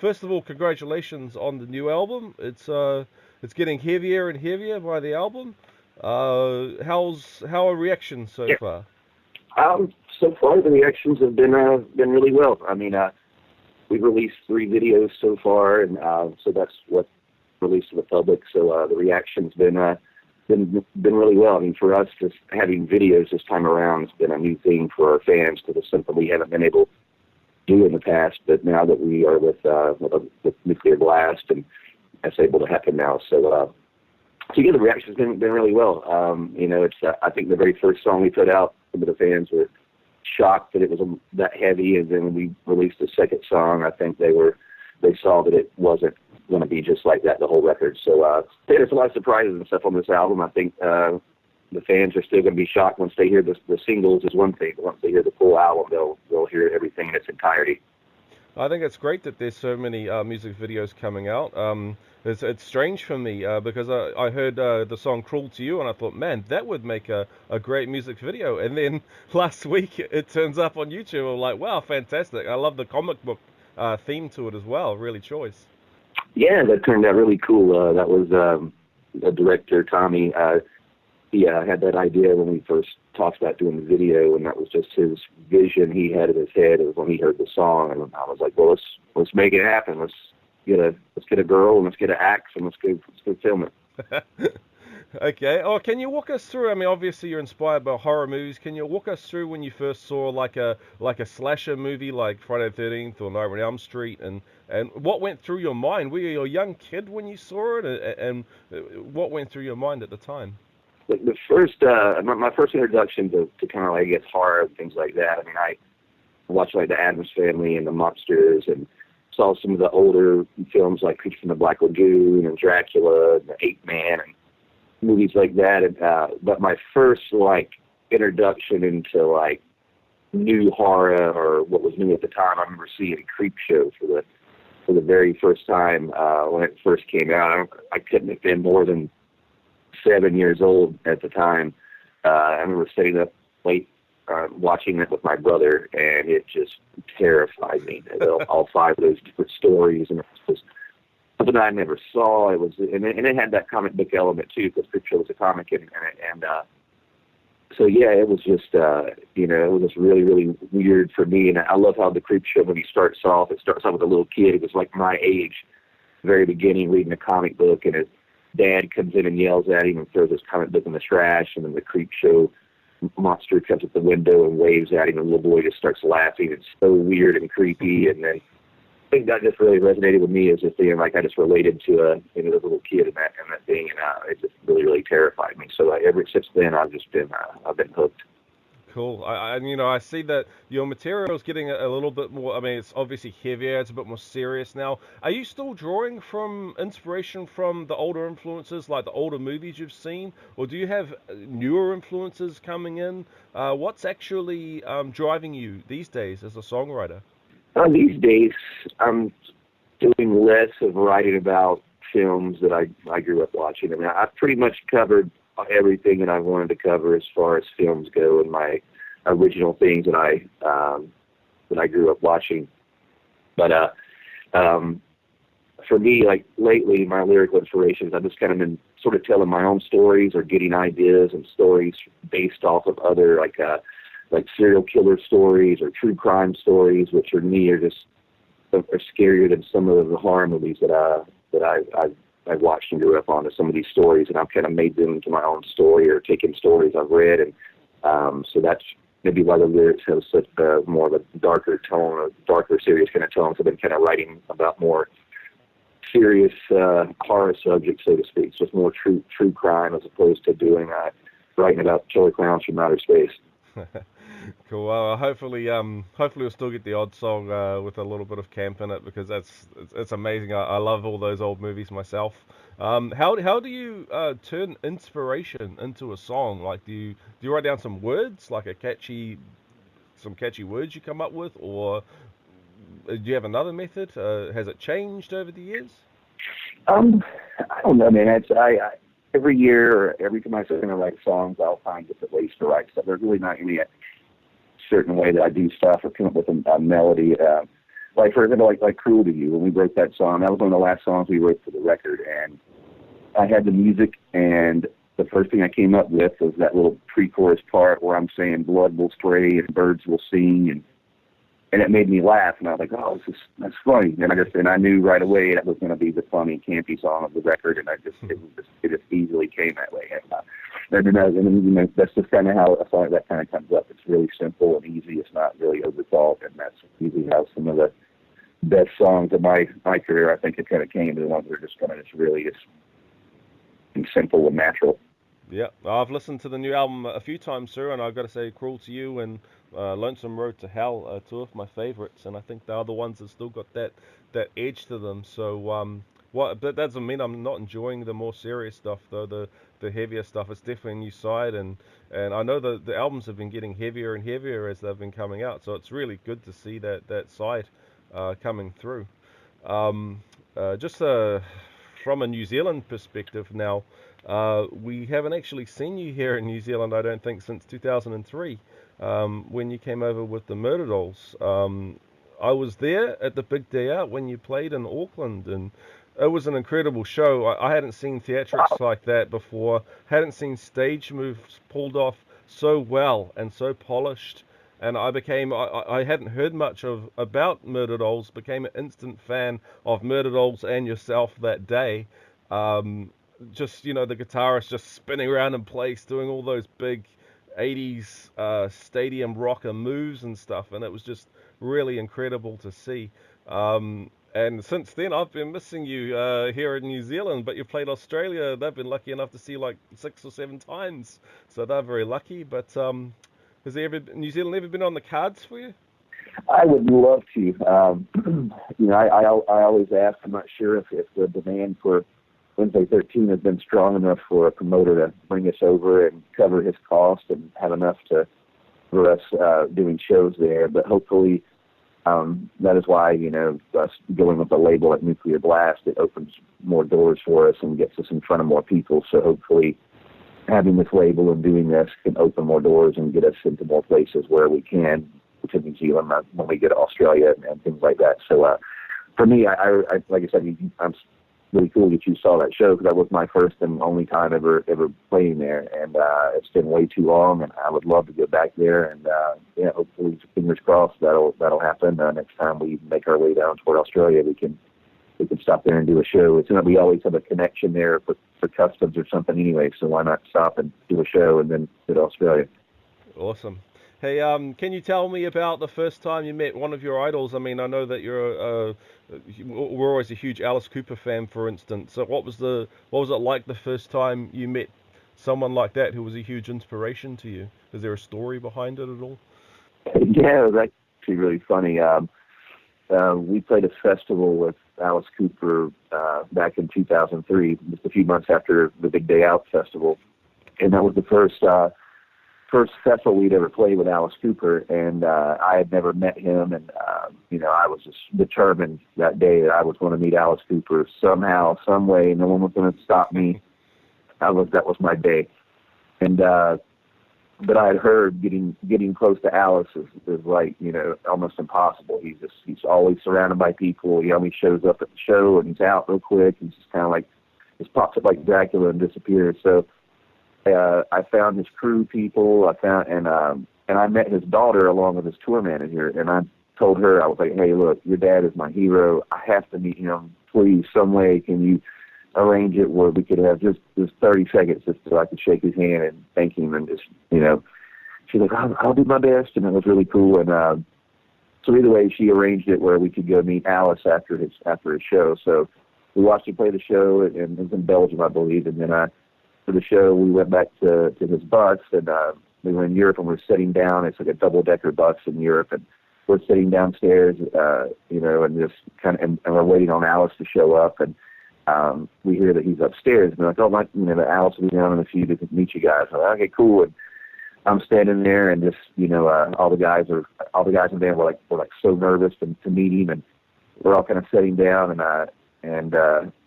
first of all, congratulations on the new album. It's getting heavier and heavier by the album. How are reactions so Yeah. far? So far the reactions have been really well. I mean, we've released 3 videos so far, and so that's what released to the public. So the reaction's been really well. I mean, for us, just having videos this time around has been a new thing for our fans because it's something we haven't been able to do in the past. But now that we are with Nuclear Blast, and that's able to happen now. So yeah, the reaction's been really well. It's I think the very first song we put out, some of the fans were shocked that it was that heavy, and then when we released the second song, I think they saw that it wasn't going to be just like that the whole record. So there's a lot of surprises and stuff on this album. I think the fans are still going to be shocked once they hear the singles is one thing, but once they hear the full album, they'll hear everything in its entirety. I think it's great that there's so many music videos coming out. It's strange for me because I heard the song "Cruel to You" and I thought, man, that would make a great music video. And then last week it turns up on YouTube. I'm like, wow, fantastic! I love the comic book theme to it as well. Really choice. Yeah, that turned out really cool. That was the director, Tommy. He had that idea when we first talked about doing the video, and that was just his vision he had in his head. It was when he heard the song, and I was like, well, let's make it happen. Let's get a girl, and let's get an axe, and let's go film it. Okay. Oh, can you walk us through? I mean, obviously you're inspired by horror movies. Can you walk us through when you first saw like a slasher movie like Friday the 13th or Nightmare on Elm Street, and what went through your mind? Were you a young kid when you saw it, and what went through your mind at the time? Like the first, my first introduction to kind of, I guess, horror and things like that. I mean, I watched like the Addams Family and the Monsters, and saw some of the older films like Creature from the Black Lagoon and Dracula and the Ape Man and movies like that. And but my first introduction into new horror, or what was new at the time, I remember seeing Creepshow for the very first time when it first came out. I couldn't have been more than 7 years old at the time. I remember sitting up late watching it with my brother, and it just terrified me. All 5 of those different stories, and it was just something I never saw. It was, and it had that comic book element too, because Creepshow was a comic, and so yeah, it was just it was just really, really weird for me. And I love how the Creepshow, when it starts off with a little kid. It was like my age, very beginning, reading a comic book, and his dad comes in and yells at him and throws his comic book in the trash, and then the Creepshow monster comes at the window and waves at him, and the little boy just starts laughing. It's so weird and creepy. And then I think that just really resonated with me as just being like, I just related to the little kid and that thing, and it just really, really terrified me. So ever since then, I've been hooked. Cool. I see that your material is getting a little bit more. I mean, it's obviously heavier. It's a bit more serious now. Are you still drawing from inspiration from the older influences, like the older movies you've seen, or do you have newer influences coming in? What's actually driving you these days as a songwriter? These days, I'm doing less of writing about films that I grew up watching. I mean, I've pretty much covered everything that I wanted to cover as far as films go, and my original things that I grew up watching. But for me, like lately, my lyrical inspirations, I've just kind of been sort of telling my own stories or getting ideas and stories based off of other like serial killer stories or true crime stories, which are just are scarier than some of the horror movies that I've watched and grew up on. Some of these stories, and I've kind of made them into my own story or taken stories I've read, and so that's maybe why the lyrics have such more of a darker tone, a darker, serious kind of tone. So I've been kind of writing about more serious horror subjects, so to speak. So it's more true crime as opposed to writing about killer clowns from outer space. Cool. Well, hopefully we'll still get the odd song with a little bit of camp in it, because it's amazing. I love all those old movies myself. How do you turn inspiration into a song? Like, do you write down some words, like some catchy words you come up with, or do you have another method? Has it changed over the years? I don't know, man. Every year or every time I'm going to write songs, I'll find different ways to write stuff. There's really not any certain way that I do stuff or come up with a melody. like for example, like "Cruel to You," when we wrote that song, that was one of the last songs we wrote for the record, and I had the music, and the first thing I came up with was that little pre-chorus part where I'm saying "blood will spray and birds will sing," and it made me laugh, and I was like, "Oh, that's funny." And I knew right away that was going to be the funny, campy song of the record, and it just easily came that way. And that's just kind of how a song like that kind of comes up. It's really simple and easy. It's not really overthought, and that's usually how some of the best songs of my career, I think, it kind of came to the ones that are just kind of just really just simple and natural. Yeah, I've listened to the new album a few times, sir, and I've got to say, "Cruel to You" and "Lonesome Road to Hell" are two of my favorites, and I think they are the ones that still got that edge to them. So, that doesn't mean I'm not enjoying the more serious stuff, though. The heavier stuff, it's definitely a new side, and I know the albums have been getting heavier and heavier as they've been coming out. So it's really good to see that side coming through. Just from a New Zealand perspective now. We haven't actually seen you here in New Zealand, I don't think, since 2003, when you came over with the Murder Dolls. I was there at the big day out when you played in Auckland, and it was an incredible show. I hadn't seen theatrics like that before, hadn't seen stage moves pulled off so well and so polished. And I hadn't heard much about Murder Dolls, became an instant fan of Murder Dolls and yourself that day. Just, the guitarist just spinning around in place, doing all those big 80s stadium rocker moves and stuff, and it was just really incredible to see. And since then, I've been missing you here in New Zealand, but you played Australia. They've been lucky enough to see like 6 or 7 times, so they're very lucky. But has New Zealand ever been on the cards for you? I would love to. I always ask. I'm not sure if the demand for Wednesday 13 has been strong enough for a promoter to bring us over and cover his cost and have enough for us doing shows there. But hopefully, that is why, us going with a label like Nuclear Blast, it opens more doors for us and gets us in front of more people. So hopefully having this label and doing this can open more doors and get us into more places where we can, to New Zealand, when we get to Australia and things like that. So for me, I like I said, I'm really cool that you saw that show, because that was my first and only time ever playing there, and it's been way too long, and I would love to get back there, and hopefully, fingers crossed, that'll happen. Next time we make our way down toward Australia, we can stop there and do a show. It's we always have a connection there for customs or something anyway, so why not stop and do a show and then go to Australia? Awesome. Hey, can you tell me about the first time you met one of your idols? I mean, I know that we're always a huge Alice Cooper fan, for instance. So what was it like the first time you met someone like that who was a huge inspiration to you? Is there a story behind it at all? Yeah, it was actually really funny. We played a festival with Alice Cooper back in 2003, just a few months after the Big Day Out festival, and that was the first festival we'd ever played with Alice Cooper, and I had never met him, and I was just determined that day that I was going to meet Alice Cooper somehow, some way. No one was going to stop me. That was my day, and but I had heard getting close to Alice is like almost impossible. He's always surrounded by people. He only shows up at the show and he's out real quick. He's just kind of like just pops up like Dracula and disappears. So. I found his crew people. And I met his daughter along with his tour manager. And I told her, I was like, "Hey, look, your dad is my hero. I have to meet him. Please, some way, can you arrange it where we could have just 30 seconds just so I could shake his hand and thank him?" And just, she's like, I'll do my best. And it was really cool. And so either way, she arranged it where we could go meet Alice after his show. So we watched him play the show, and it was in Belgium, I believe. And then for the show, we went back to his bus, and we were in Europe, and we're sitting down. It's like a double-decker bus in Europe, and we're sitting downstairs, and just and we're waiting on Alice to show up, and we hear that he's upstairs. And we're like, "Oh, that Alice will be down in a few to meet you guys." I'm like, "Okay, cool." And I'm standing there, and just all the guys in there were like so nervous to meet him, and we're all kind of sitting down, and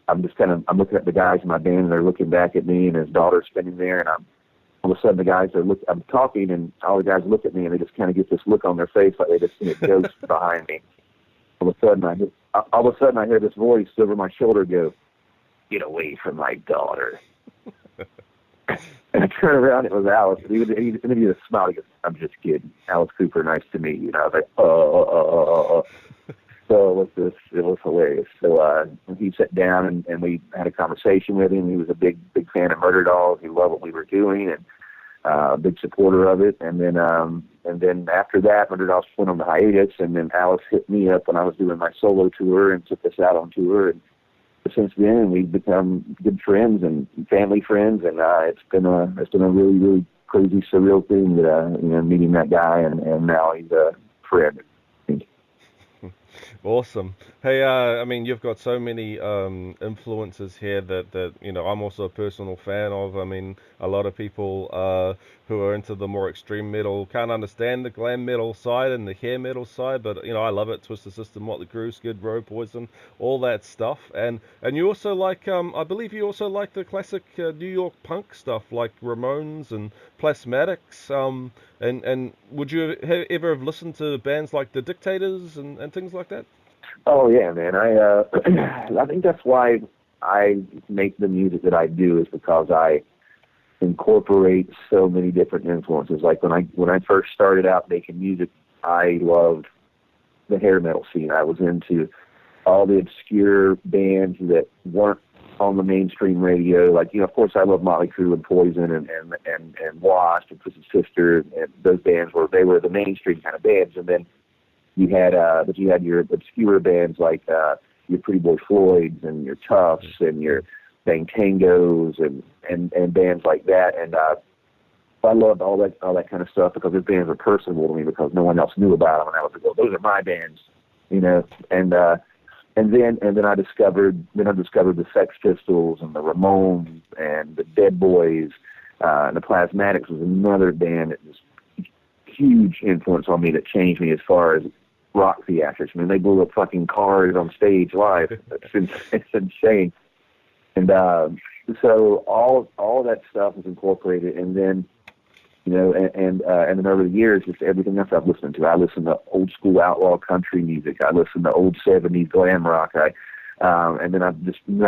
I'm looking at the guys in my band, and they're looking back at me, and his daughter's standing there, and all of a sudden the guys I'm talking, and all the guys look at me, and they just kind of get this look on their face like they just see a ghost behind me. all of a sudden I hear this voice over my shoulder go, "Get away from my daughter." And I turned around, it was Alice. And he just smiled. He goes, "I'm just kidding. Alice Cooper, nice to meet you." And I was like, oh. So it was hilarious. So he sat down and we had a conversation with him. He was a big fan of Murder Dolls. He loved what we were doing and a big supporter of it. And then after that, Murder Dolls went on the hiatus. And then Alice hit me up when I was doing my solo tour and took us out on tour. And since then, we've become good friends and family friends. And it's been a really, really crazy, surreal thing that meeting that guy and now he's a friend. Awesome. Hey, I mean, you've got so many influences here that I'm also a personal fan of. I mean, a lot of people who are into the more extreme metal can't understand the glam metal side and the hair metal side, but I love it. Twisted Sister, Motley Crue, Skid Row, Poison, all that stuff. And you also like, I believe you also like the classic New York punk stuff like Ramones and Plasmatics. And would you ever have listened to bands like The Dictators and things like that? Oh yeah, man. I think that's why I make the music that I do, is because I incorporate so many different influences. Like when I first started out making music, I loved the hair metal scene. I was into all the obscure bands that weren't on the mainstream radio. Like, of course I love Motley Crue and Poison and Wasp and Twisted Sister, and those bands were the mainstream kind of bands. And then you had your obscure bands like your Pretty Boy Floyds and your Tufts and your Bang Tangos and bands like that. And I loved all that kind of stuff because those bands were personal to me because no one else knew about them, and I was like, "Oh, those are my bands," And then I discovered the Sex Pistols and the Ramones and the Dead Boys, and the Plasmatics was another band that was huge influence on me that changed me as far as rock theatrics. I mean, they blew up fucking cars on stage live. It's insane. And so all that stuff was incorporated, and then and then over the years, just everything else I've listened to. I listen to old school outlaw country music. I listen to old '70s glam rock. And then I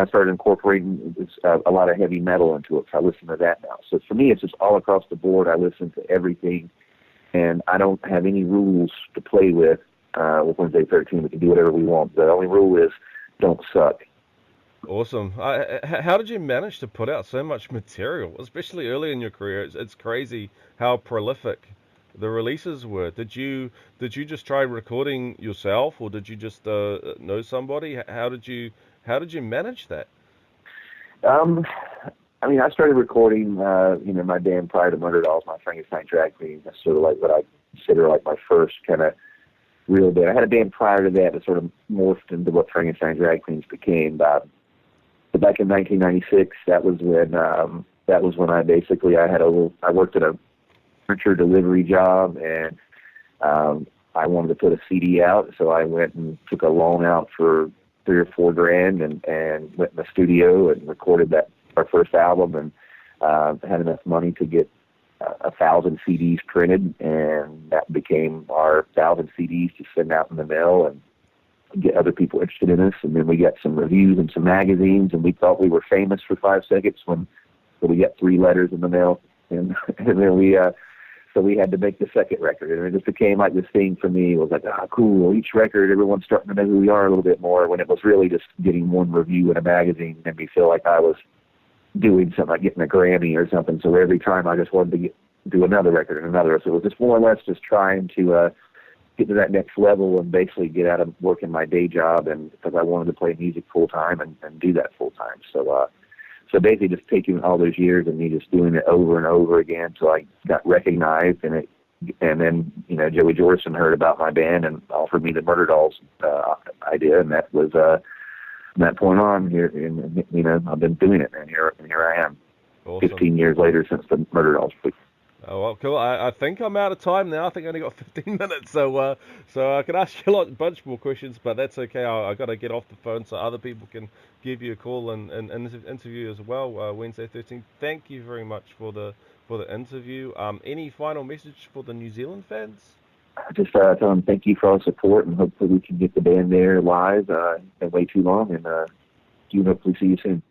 started incorporating a lot of heavy metal into it. So I listen to that now. So for me, it's just all across the board. I listen to everything, and I don't have any rules to play with Wednesday 13. We can do whatever we want. The only rule is don't suck. Awesome. How did you manage to put out so much material, especially early in your career? It's crazy how prolific the releases were. Did you just try recording yourself, or did you just know somebody? How did you manage that? I mean, I started recording, my band prior to Murder Dolls, my Frankenstein Drag Queen. That's sort of like what I consider like my first kind of real band. I had a band prior to that sort of morphed into what Frankenstein Drag Queens became. But back in 1996, that was when I worked at a furniture delivery job, and I wanted to put a CD out, so I went and took a loan out for $3 or $4 grand and went in the studio and recorded our first album, and had enough money to get 1,000 CDs printed, and that became our 1,000 CDs to send out in the mail and get other people interested in us. And then we got some reviews in some magazines, and we thought we were famous for 5 seconds when we got 3 letters in the mail, and then so we had to make the second record, and it just became like this thing for me. It was like, cool, each record, everyone's starting to know who we are a little bit more, when it was really just getting one review in a magazine made me feel like I was doing something, like getting a Grammy or something. So every time I just wanted to do another record and another. So it was just more or less just trying to get to that next level and basically get out of working my day job, and because I wanted to play music full time and do that full time. So basically just taking all those years and me just doing it over and over again until I got recognized, and then Joey Jordison heard about my band and offered me the Murder Dolls idea, and that was from that point on here. And I've been doing it, and here I am, awesome. 15 years later since the Murder Dolls. Oh, well, cool. I think I'm out of time now. I think I only got 15 minutes, so I can ask you a bunch more questions, but that's okay. I got to get off the phone so other people can give you a call and interview as well. Wednesday 13th. Thank you very much for the interview. Any final message for the New Zealand fans? just tell them thank you for all the support, and hopefully we can get the band there live in way too long, and you hopefully see you soon.